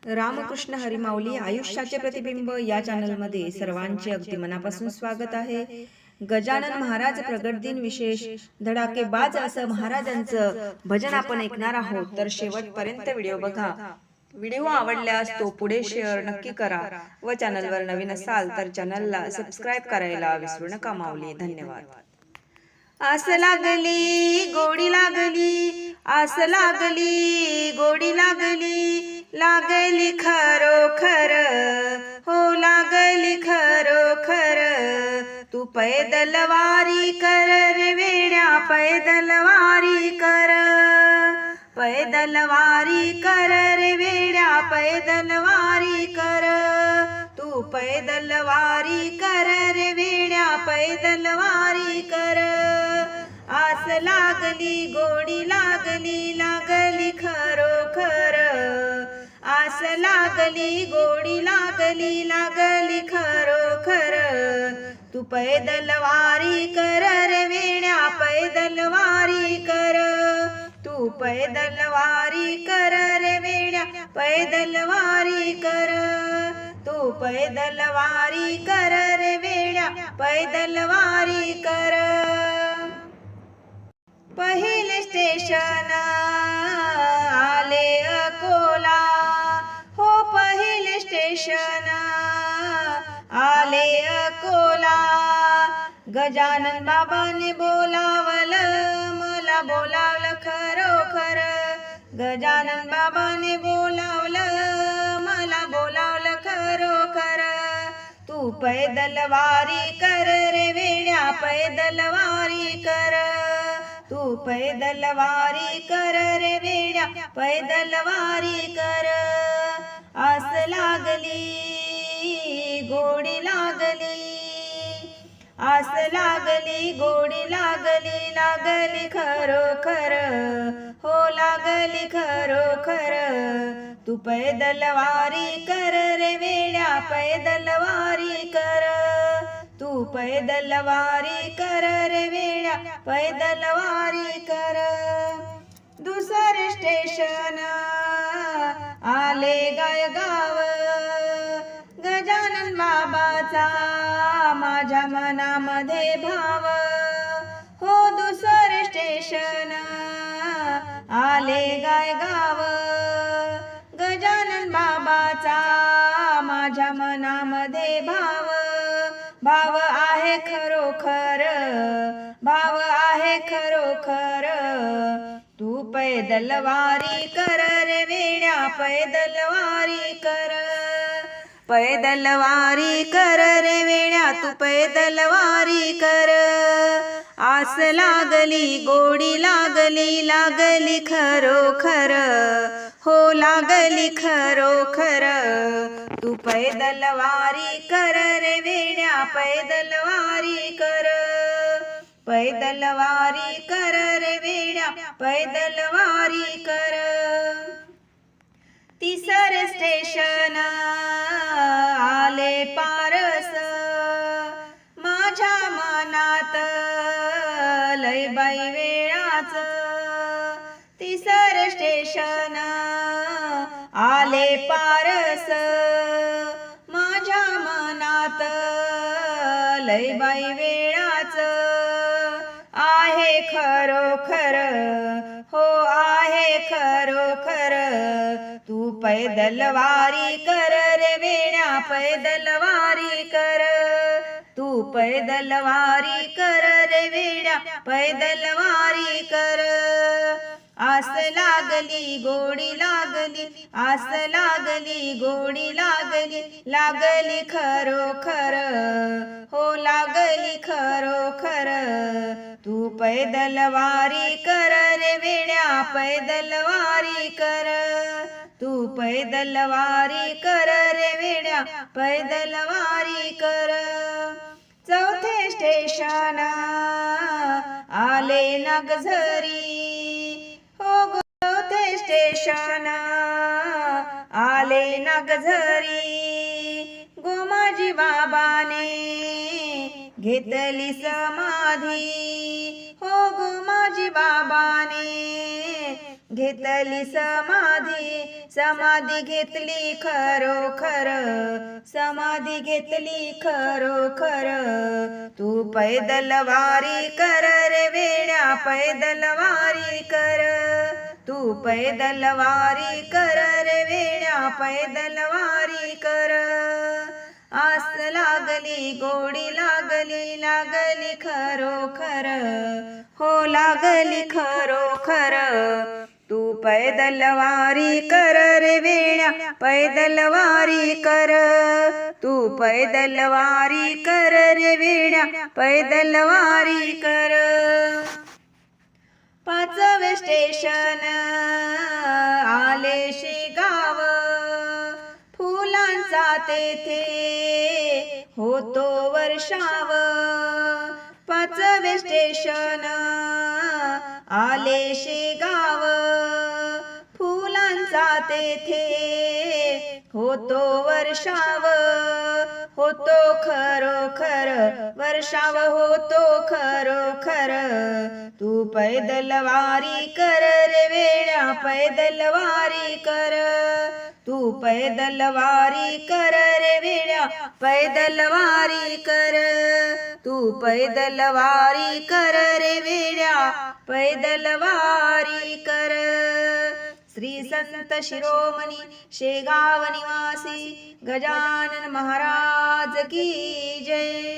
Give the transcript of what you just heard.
रामकृष्ण हरी माऊली आयुष्याचे प्रतिबिंब या चॅनलमध्ये सर्वांचे अगदी मनापासून स्वागत आहे। गजानन महाराज प्रगट दिन विशेष धडाकेबाज असं महाराजांचं भजन आपण ऐकणार आहोत, तर शेवटपर्यंत व्हिडिओ बघा। व्हिडिओ आवडल्यास तो पुढे शेअर नक्की करा व चॅनलवर नवीन असाल तर चॅनलला सबस्क्राइब करायला विसरू नका माऊली। धन्यवाद। आस लागली गोडी लागली, आस लागली गोडी लागली, लागली खरोखर हो लागली खरोखर। तू पैदल वारी कर रे वेड्या पैदल वारी कर, पैदल वारी कर रे वेड्या पैदल वारी कर। तू पैदल वारी कर रे वेड्या पैदल वारी कर। आस लागली गोडी लागली, लागली खरोखर। आस लागली गोडी लागली, लागली खरोखर। तू पैदल वारी कर रे वेड्या पैदल वारी कर। तू पैदल वारी कर रे वेड्या पैदल वारी कर। तू पैदल वारी कर रे वेड्या पैदल वारी कर। पहिले स्टेशन आले अकोला हो, पहिले स्टेशन आले अकोला। गजानन बाबाने बोलावलं मला बोलावलं खरोखर। गजानन बाबाने बोलावलं मला बोलावलं खरोखर। तू पैदल वारी कर रे वेड्या पैदल वारी कर। तू पैदल वारी कर रे वेड्या पैदल वारी कर। आस लागली गोडी लागली, आस लागली गोडी लागली, लागली खरोखर हो लागली खरोखर। तू पैदल वारी कर रे वेड्या पैदल वारी कर। तू पैदल वारी कर रे वेड्या पैदल वारी कर। दुसरे स्टेशन आले गायगाव, गजानन बाबाचा माझ्या मनामध्ये भाव हो। दुसरे स्टेशन आले गायगाव, गजानन बाबाचा माझ्या मनामध्ये भाव। भाव आहे खरोखर, भाव आहे खरोखर। तू पैदल वारी कर रे वेड्या पैदल वारी कर। पैदल वारी कर रे वेड्या तू पैदल वारी कर। आस लागली गोडी लागली, लागली खरोखर हो लागली खरोखर। तू पैदल वारी कर रे वेड्या पैदल वारी कर। पैदल वारी कर रे वेड्या पैदल वारी कर। तिसरे स्टेशन आले पारस, माझ्या मनात लय बाई वेळाच। तिसरे स्टेशन आले पारस, माझ्या मनात लय बाई वेळाच। आहे खरोखर हो आहे खरोखर। तू पैदल वारी कर रे वेड्या पैदल वारी कर। तू पैदल वारी कर रे वेड्या पैदल वारी कर। आस लागली गोडी लागली, आस लागली गोडी लागली, लागली खरोखर हो लागली खरोखर। तू पैदल वारी कर रे वेड्या पैदल वारी कर। तू पैदल वारी कर रे वेड्या पैदल वारी कर। चौथे स्टेशन आले नागझरी हो, चौथे स्टेशन आले नागझरी। गोमाजी बाबाने घेतली समाधी हो, गोमाजी बाबाने घेतली समाधी, समाधी घेतली खरोखर, समाधी घेतली खरोखर. तू पैदल वारी कर रे वेड्या, पैदल वारी कर. तू पैदल वारी कर रे वेड्या, पैदल वारी कर. आस लागली, गोडी लागली, लागली खरोखर, हो लागली खरोखर. तू पैदल वारी कर रे वेड्या, पैदल वारी कर. तू पैदल वारी कर रे वेड्या, पैदल वारी कर. पाचवे स्टेशन आले शेगाव, फुलांचा तेथे होतो वर्षाव. पाचवे स्टेशन आले शेगाव, फुलांचा तेथे होतो वर्षाव. होतो खरोखर वर्षाव, होतो खरोखर. तू पैदल वारी कर रे वेड्या, पैदल वारी कर. तू पैदल वारी कर रे वेड्या, पैदल वारी कर. तू पैदल वारी कर रे वेड्या, पैदल वारी कर. श्री संत शिरोमणी शेगाव निवासी गजानन महाराज की जय.